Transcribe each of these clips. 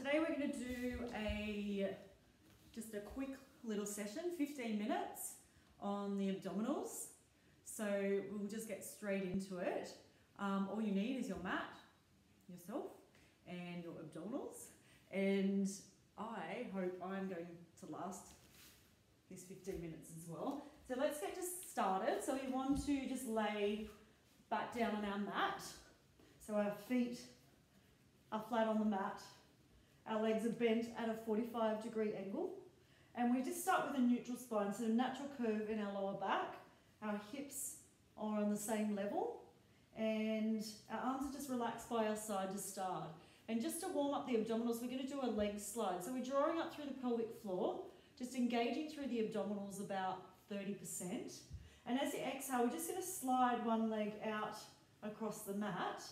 Today we're going to do just a quick little session, 15 minutes on the abdominals. So we'll just get straight into it. All you need is your mat, yourself, and your abdominals. And I hope I'm going to last this 15 minutes as well. So let's get just started. So we want to just lay back down on our mat. So our feet are flat on the mat. Our legs are bent at a 45-degree angle. And we just start with a neutral spine, so a natural curve in our lower back. Our hips are on the same level. And our arms are just relaxed by our side to start. And just to warm up the abdominals, we're going to do a leg slide. So we're drawing up through the pelvic floor, just engaging through the abdominals about 30%. And as you exhale, we're just going to slide one leg out across the mat.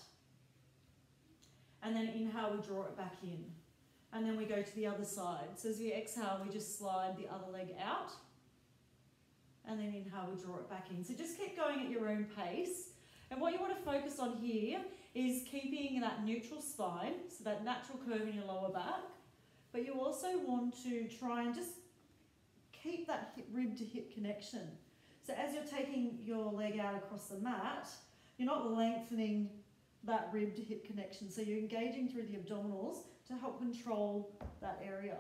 And then inhale, we draw it back in. And then we go to the other side. So as we exhale, we just slide the other leg out. And then inhale, we draw it back in. So just keep going at your own pace. And what you want to focus on here is keeping that neutral spine, so that natural curve in your lower back. But you also want to try and just keep that rib to hip connection. So as you're taking your leg out across the mat, you're not lengthening that rib to hip connection. So you're engaging through the abdominals to help control that area.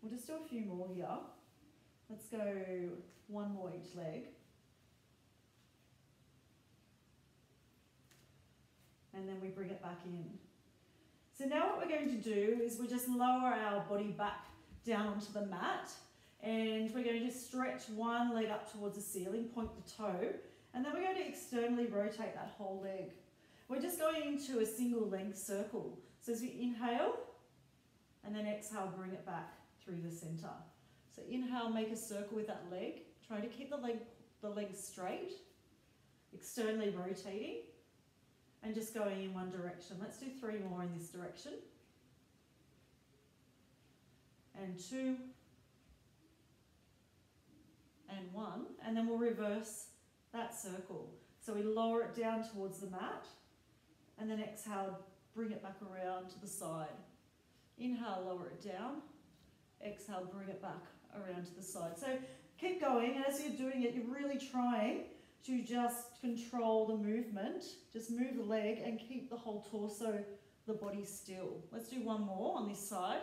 We'll just do a few more here. Let's go one more each leg. And then we bring it back in. So now what we're going to do is we just lower our body back down onto the mat, and we're going to just stretch one leg up towards the ceiling, point the toe, and then we're going to externally rotate that whole leg. We're just going into a single leg circle. So as we inhale, and then exhale, bring it back through the center. So inhale, make a circle with that leg. Try to keep the leg straight, externally rotating, and just going in one direction. Let's do 3 more in this direction. And 2. And 1. And then we'll reverse that circle. So we lower it down towards the mat. And then exhale, bring it back around to the side. Inhale, lower it down. Exhale, bring it back around to the side. So keep going. And as you're doing it, you're really trying to just control the movement. Just move the leg and keep the whole torso, the body still. Let's do 1 more on this side.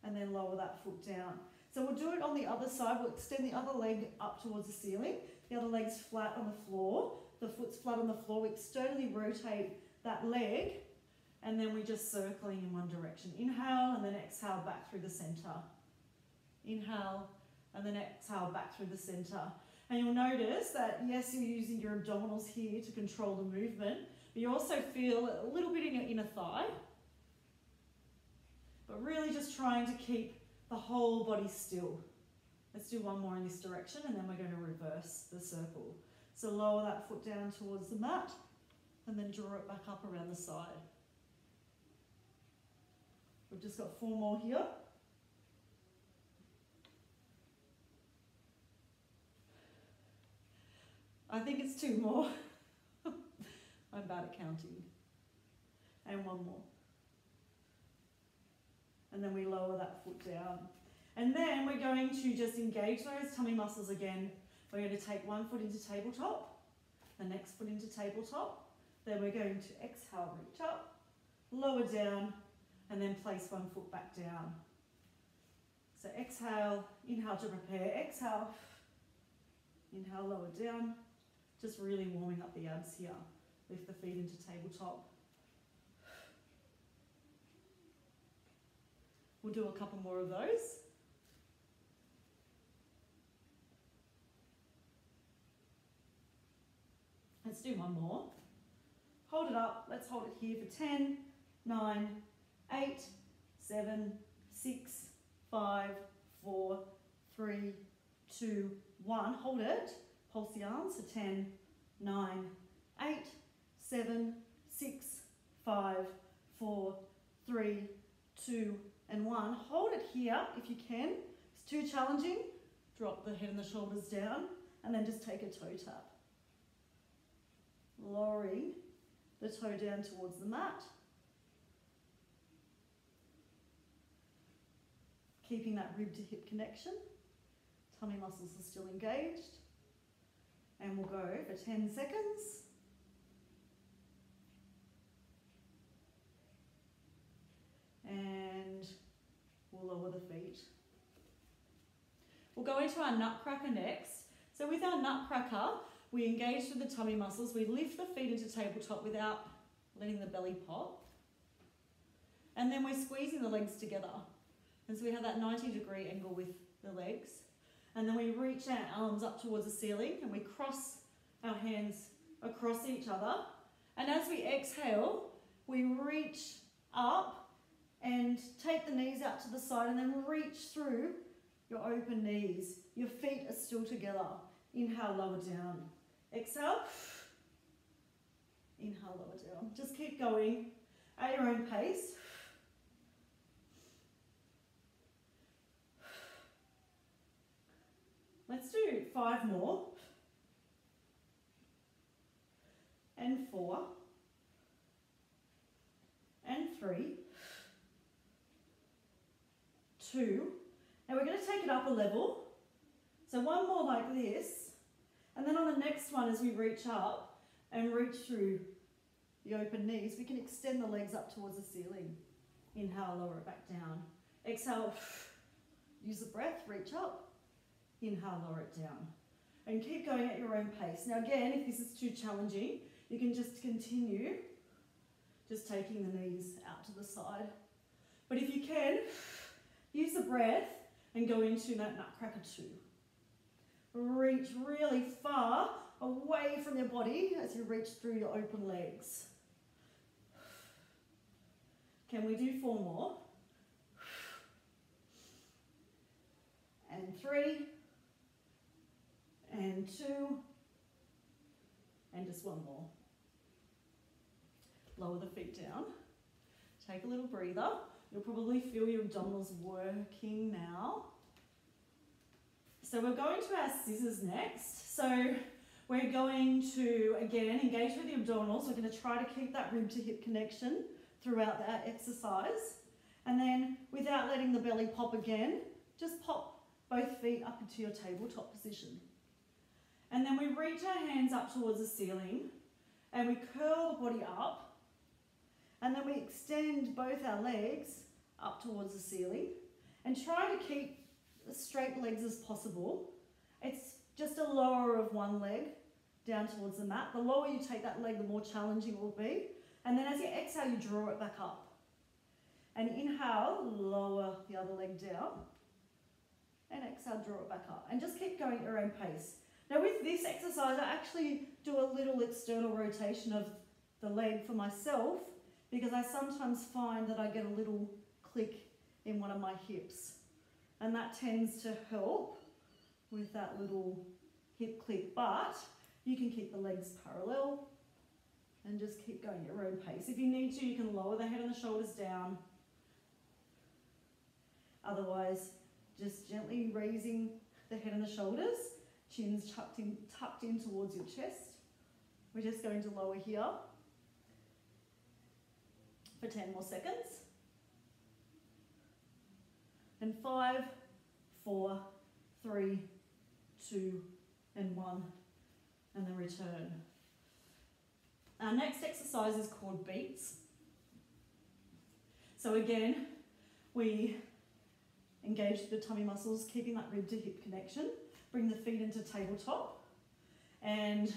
And then lower that foot down. So we'll do it on the other side. We'll extend the other leg up towards the ceiling. The other leg's flat on the floor. The foot's flat on the floor. We externally rotate that leg. And then we're just circling in one direction. Inhale and then exhale back through the center. Inhale and then exhale back through the center. And you'll notice that, yes, you're using your abdominals here to control the movement, but you also feel a little bit in your inner thigh. But really just trying to keep the whole body still. Let's do 1 more in this direction, and then we're going to reverse the circle. So lower that foot down towards the mat, and then draw it back up around the side. We've just got 4 more here. I think it's 2 more. I'm bad at counting. And 1 more. And then we lower that foot down. And then we're going to just engage those tummy muscles again. We're going to take 1 foot into tabletop, the next foot into tabletop. Then we're going to exhale, reach up, lower down, and then place 1 foot back down. So exhale, inhale to prepare, exhale, inhale, lower down. Just really warming up the abs here. Lift the feet into tabletop. We'll do a couple more of those. Let's do 1 more. Hold it up. Let's hold it here for 10, 9, 8, 7, 6, 5, 4, 3, 2, 1. Hold it. Pulse the arms for 10, 9, 8, 7, 6, 5, 4, 3, 2, and 1. Hold it here if you can. If it's too challenging, drop the head and the shoulders down, and then just take a toe tap. Lowering the toe down towards the mat. keeping that rib to hip connection. Tummy muscles are still engaged. And we'll go for 10 seconds. And we'll lower the feet. We'll go into our Nutcracker next. So with our Nutcracker, we engage through the tummy muscles. We lift the feet into tabletop without letting the belly pop. And then we're squeezing the legs together. And so we have that 90-degree angle with the legs. And then we reach our arms up towards the ceiling and we cross our hands across each other. And as we exhale, we reach up and take the knees out to the side and then reach through your open knees. Your feet are still together. Inhale, lower down. Exhale. Inhale, lower down. Just keep going at your own pace. Let's do 5 more. And 4. And 3. 2. And we're going to take it up a level. So one more like this. And then on the next one, as we reach up and reach through the open knees, we can extend the legs up towards the ceiling. Inhale, lower it back down. Exhale, use the breath, reach up. Inhale, lower it down. And keep going at your own pace. Now again, if this is too challenging, you can just continue just taking the knees out to the side. But if you can, use the breath and go into that Nutcracker 2. Reach really far away from your body as you reach through your open legs. Can we do 4 more? And 3. And 2. And just 1 more. Lower the feet down. Take a little breather. You'll probably feel your abdominals working now. So we're going to our scissors next. So we're going to, again, engage with the abdominals. We're going to try to keep that rib to hip connection throughout that exercise. And then without letting the belly pop again, just pop both feet up into your tabletop position. And then we reach our hands up towards the ceiling and we curl the body up. And then we extend both our legs up towards the ceiling and try to keep as straight legs as possible. It's just a lower of one leg down towards the mat. The lower you take that leg, the more challenging it will be. And then as you exhale, you draw it back up. And inhale, lower the other leg down. And exhale, draw it back up. And just keep going at your own pace. Now with this exercise, I actually do a little external rotation of the leg for myself because I sometimes find that I get a little click in one of my hips. And that tends to help with that little hip click. But you can keep the legs parallel and just keep going at your own pace. If you need to, you can lower the head and the shoulders down. Otherwise, just gently raising the head and the shoulders. Chin's tucked in towards your chest. We're just going to lower here for 10 more seconds. And 5, 4, 3, 2, and 1. And then return. Our next exercise is called beats. So again, we engage the tummy muscles, keeping that rib to hip connection. Bring the feet into tabletop. And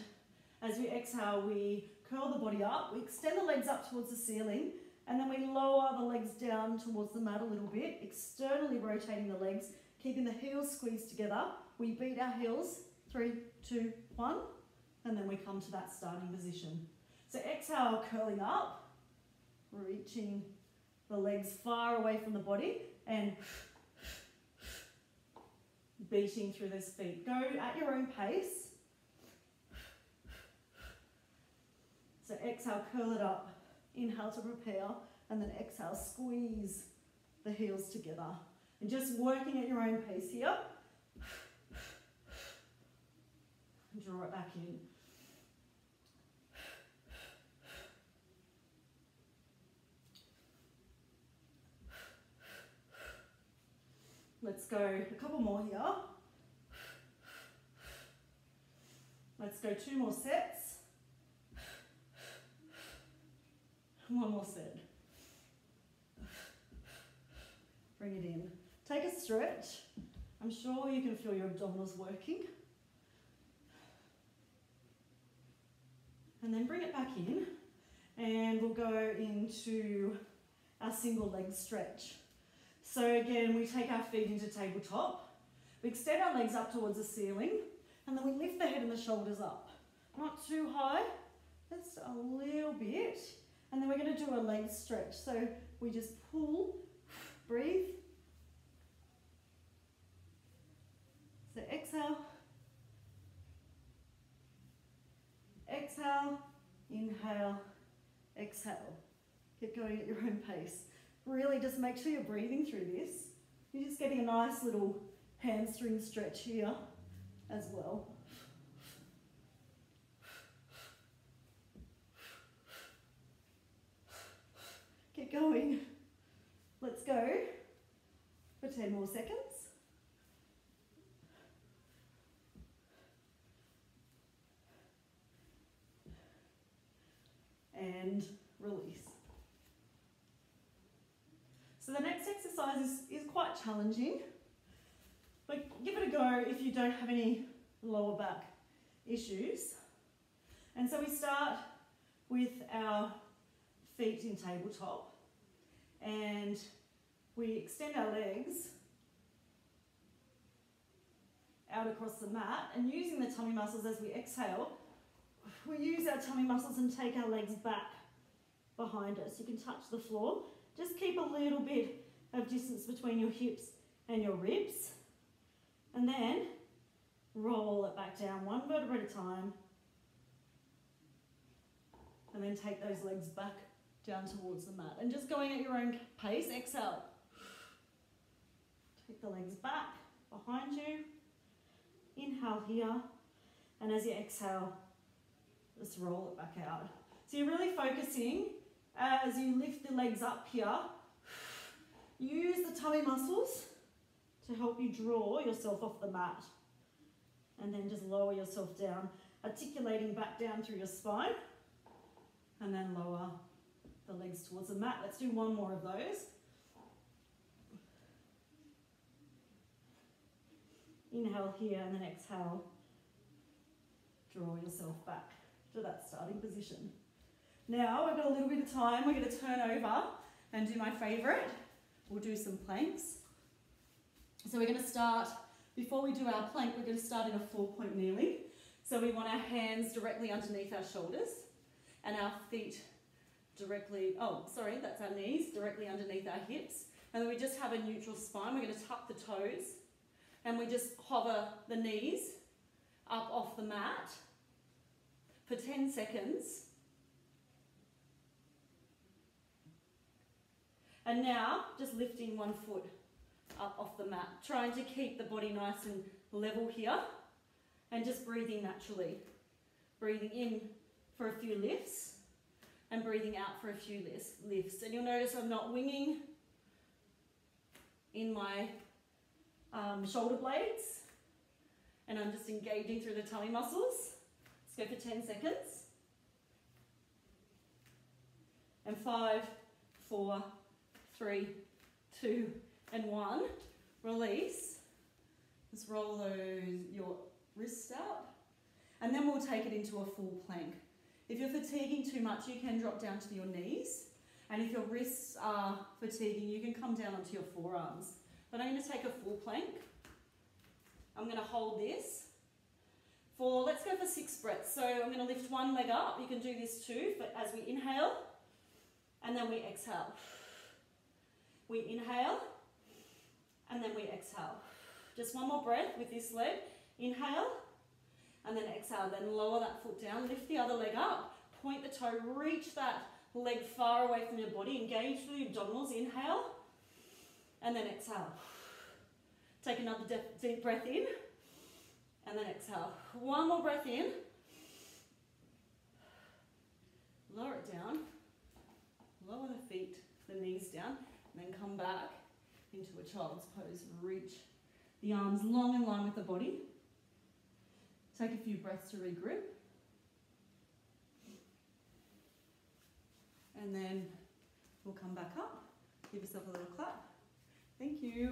as we exhale, we curl the body up. We extend the legs up towards the ceiling. And then we lower the legs down towards the mat a little bit, externally rotating the legs, keeping the heels squeezed together. We beat our heels, 3, 2, 1, and then we come to that starting position. So exhale, curling up, reaching the legs far away from the body, and beating through those feet. Go at your own pace. So exhale, curl it up. Inhale to prepare, and then exhale, squeeze the heels together. And just working at your own pace here. Draw it back in. Let's go a couple more here. Let's go 2 more sets. One more set. Bring it in. Take a stretch. I'm sure you can feel your abdominals working. And then bring it back in. And we'll go into our single leg stretch. So again, we take our feet into tabletop. We extend our legs up towards the ceiling. And then we lift the head and the shoulders up. Not too high, just a little bit. And then we're going to do a leg stretch. So we just pull, breathe. So exhale. Exhale, inhale, exhale. Keep going at your own pace. Really just make sure you're breathing through this. You're just getting a nice little hamstring stretch here as well. Keep going. Let's go for 10 more seconds. And release. So the next exercise is quite challenging, but give it a go if you don't have any lower back issues. And so we start with our feet in tabletop and we extend our legs out across the mat, and using the tummy muscles as we exhale, we use our tummy muscles and take our legs back behind us. You can touch the floor. Just keep a little bit of distance between your hips and your ribs. And then roll it back down, one vertebra at a time. And then take those legs back down towards the mat. And just going at your own pace, exhale. Take the legs back behind you. Inhale here. And as you exhale, just roll it back out. So you're really focusing as you lift the legs up here. Use the tummy muscles to help you draw yourself off the mat. And then just lower yourself down, articulating back down through your spine. And then lower the legs towards the mat. Let's do one more of those. Inhale here and then exhale. Draw yourself back to that starting position. Now we've got a little bit of time. We're going to turn over and do my favourite. We'll do some planks. So we're going to start, before we do our plank, we're going to start in a 4-point kneeling. So we want our hands directly underneath our shoulders and our feet directly, that's our knees, directly underneath our hips. And then we just have a neutral spine. We're going to tuck the toes and we just hover the knees up off the mat for 10 seconds. And now, just lifting one foot up off the mat, trying to keep the body nice and level here, and just breathing naturally. Breathing in for a few lifts, and breathing out for a few lifts. And you'll notice I'm not winging in my shoulder blades, and I'm just engaging through the tummy muscles. Let's go for 10 seconds. And 5, 4, 3, 2, and 1. Release. Just roll your wrists out. And then we'll take it into a full plank. If you're fatiguing too much, you can drop down to your knees. And if your wrists are fatiguing, you can come down onto your forearms. But I'm going to take a full plank. I'm going to hold this for, let's go for 6 breaths. So I'm going to lift one leg up. You can do this too, but as we inhale, and then we exhale. We inhale, and then we exhale. Just one more breath with this leg. Inhale, and then exhale. Then lower that foot down, lift the other leg up, point the toe, reach that leg far away from your body, engage through the abdominals. Inhale, and then exhale. Take another deep breath in, and then exhale. One more breath in. Lower it down. Lower the feet, the knees down, and then come back. into a child's pose. Reach the arms long in line with the body. Take a few breaths to regroup. And then we'll come back up. Give yourself a little clap. Thank you.